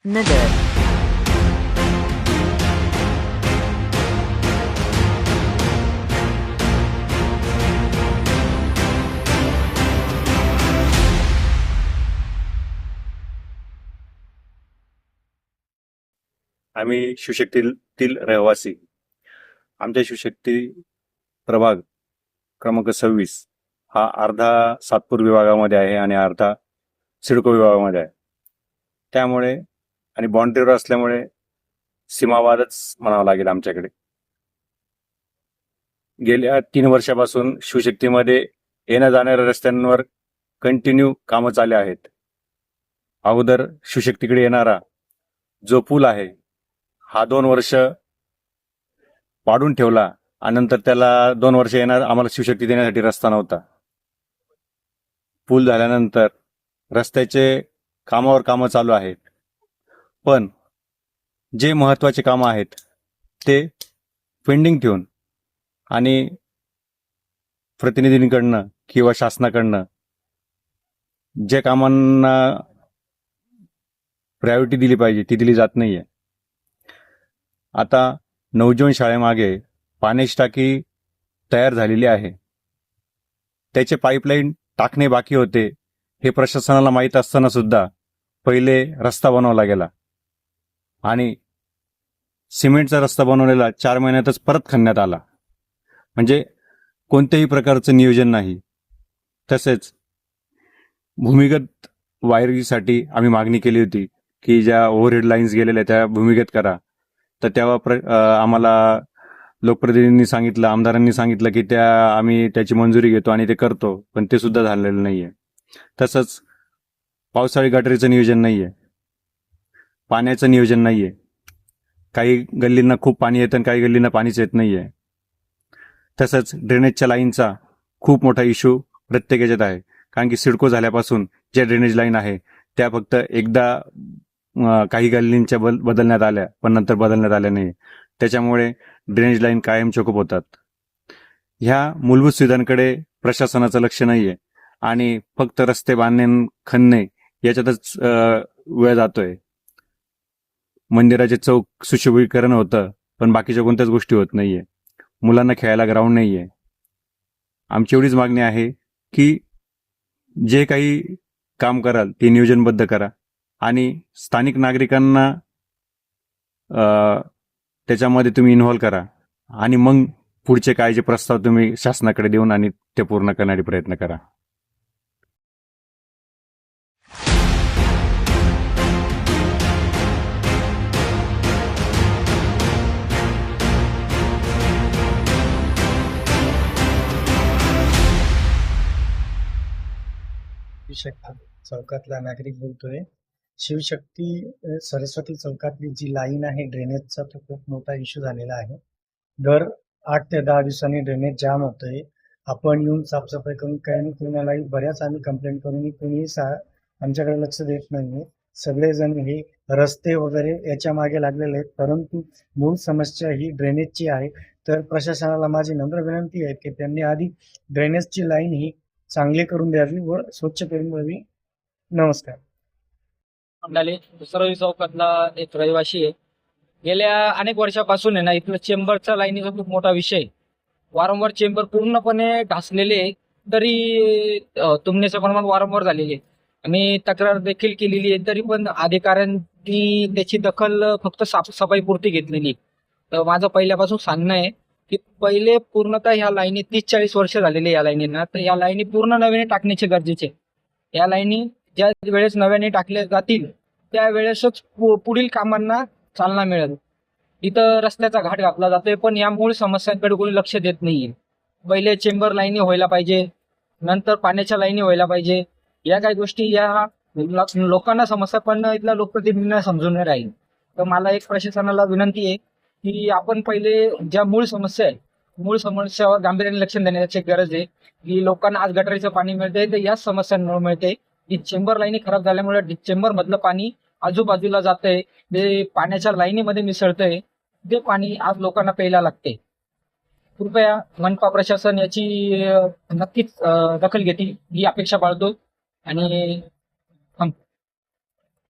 नगर आम्ही शिवशक्तीतील रहिवासी. आमच्या शिवशक्ती प्रभाग क्रमांक 26 हा अर्धा सातपूर विभागामध्ये आहे आणि अर्धा सिडको विभागामध्ये आहे. त्यामुळे आणि बाउंड्रीवर असल्यामुळे सीमावादच म्हणावं लागेल आमच्याकडे. गेल्या 3 वर्षापासून शिवशक्तीमध्ये येण्या जाणाऱ्या रस्त्यांवर कंटिन्यू कामं चालू आहेत. अगोदर शिवशक्तीकडे येणारा जो पूल आहे हा 2 वर्ष पाडून ठेवला आणि नंतर त्याला 2 वर्ष येणार आम्हाला शिवशक्ती देण्यासाठी रस्ता नव्हता. पूल झाल्यानंतर रस्त्याचे कामावर कामं चालू आहेत, पण जे महत्त्वाचे कामं आहेत ते पेंडिंग ठेवून आणि प्रतिनिधींकडनं किंवा शासनाकडनं जे कामांना प्रायोरिटी दिली पाहिजे ती दिली जात नाहीये. आता नवजीवन शाळेमागे पाण्याची टाकी तयार झालेली आहे. त्याचे पाईपलाईन टाकणे बाकी होते हे प्रशासनाला माहीत असताना सुद्धा पहिले रस्ता बनवला गेला आणि सिमेंटचा रस्ता बनवलेला 4 महिन्यातच परत खणण्यात आला. म्हणजे कोणत्याही प्रकारचं नियोजन नाही. तसेच भूमिगत वायरीसाठी आम्ही मागणी केली होती की ज्या ओव्हरहेड लाईन्स गेलेल्या त्या भूमिगत करा. तर तेव्हा आम्हाला लोकप्रतिनिधींनी सांगितलं, आमदारांनी सांगितलं की आम्ही त्याची मंजुरी घेतो आणि ते करतो, पण ते सुद्धा झालेलं नाहीये. तसंच पावसाळी गटारीचं नियोजन नाहीये, पाण्याचं नियोजन नाहीये. काही गल्लींना खूप पाणी येतं आणि काही गल्लींना पाणीच येत नाहीये. तसंच ड्रेनेजच्या लाईनचा खूप मोठा इश्यू प्रत्येक याच्यात आहे, कारण की सिडको झाल्यापासून ज्या ड्रेनेज लाईन आहे त्या फक्त एकदा काही गल्लींच्या बदलण्यात आल्या, पण नंतर बदलण्यात आल्या नाही. त्याच्यामुळे ड्रेनेज लाईन कायम चोकअप होतात. ह्या मूलभूत सुविधांकडे प्रशासनाचं लक्ष नाहीये आणि फक्त रस्ते बांधणे खणणे याच्यातच वेळ जातोय. मंदिराचे चौक सुशोभीकरण होतं, पण बाकीच्या कोणत्याच गोष्टी होत नाहीये. मुलांना खेळायला ग्राउंड नाहीये. आमची एवढीच मागणी आहे की जे काही काम कराल ते नियोजनबद्ध करा आणि स्थानिक नागरिकांना त्याच्यामध्ये तुम्ही इन्व्हॉल्व करा आणि मग पुढचे काय जे प्रस्ताव तुम्ही शासनाकडे देऊन आणि ते पूर्ण करण्याचा प्रयत्न करा. शिवशक्ती चौकातला नागरिक बोलतोय. शिवशक्ती सरस्वती चौकातली जी लाईन आहे ड्रेनेजचा, तो खूप मोठा इश्यू झालेला आहे. दर 8 ते 10 दिवसांनी ड्रेनेज जाम होतोय. आपण येऊन साफसफाई करून काही कुणालाही बऱ्याच आम्ही कंप्लेंट करून कुणीही आमच्याकडे लक्ष देत नाहीये. सगळेजण हे रस्ते वगैरे याच्या मागे लागलेले आहेत, परंतु मूळ समस्या ही ड्रेनेजची आहे. तर प्रशासनाला माझी नम्र विनंती आहे की त्यांनी आधी ड्रेनेजची लाईन ही चांगली करून द्यावी व स्वच्छ करून द्यावी. नमस्कार. मंडाले सरस्वती चौकातला एक रहिवासी आहे. गेल्या अनेक वर्षापासून आहे ना, इथलं चेंबरचा लाईनीचा खूप मोठा विषय आहे. वारंवार चेंबर पूर्णपणे ढासलेले आहे, तरी तुंबण्याचं प्रमाण वारंवार झालेले आहे. आम्ही तक्रार देखील केलेली आहे, तरी पण अधिकाऱ्यांनी त्याची दखल फक्त साफसफाईपुरती घेतलेली आहे. तर माझं पहिल्यापासून सांगणं आहे की पहिले पूर्णतः ह्या लाईनी 30-40 वर्ष झालेली या लाईनींना, तर या लाईनी पूर्ण नव्याने टाकण्याचे गरजेचे. या लाईनी ज्या वेळेस नव्याने टाकल्या जातील त्यावेळेसच पुढील कामांना चालना मिळेल. इथं रस्त्याचा घाट घातला जातोय, पण या मूळ समस्यांकडे कोणी लक्ष देत नाहीये. पहिले चेंबर लाईनी व्हायला पाहिजे, नंतर पाण्याच्या लाईनी व्हायला पाहिजे. या काही गोष्टी या लोकांना समस्या, पण इथल्या लोकप्रतिनिधींना समजून नाही राहील. तर मला एक प्रशासनाला विनंती आहे की आपण पहिले ज्या मूळ समस्यावर गांभीर्याने लक्ष देण्याची गरज आहे. की लोकांना आज गटारीचं पाणी मिळतंय तर याच समस्यांमुळे मिळते. की चेंबर लाईनी खराब झाल्यामुळे चेंबर मधलं पाणी आजूबाजूला जातंय, ते पाण्याच्या लाईनीमध्ये मिसळतंय. ते पाणी आज लोकांना प्यायला लागते. कृपया मनपा प्रशासन याची नक्कीच दखल घेतील ही अपेक्षा बाळगतो आणि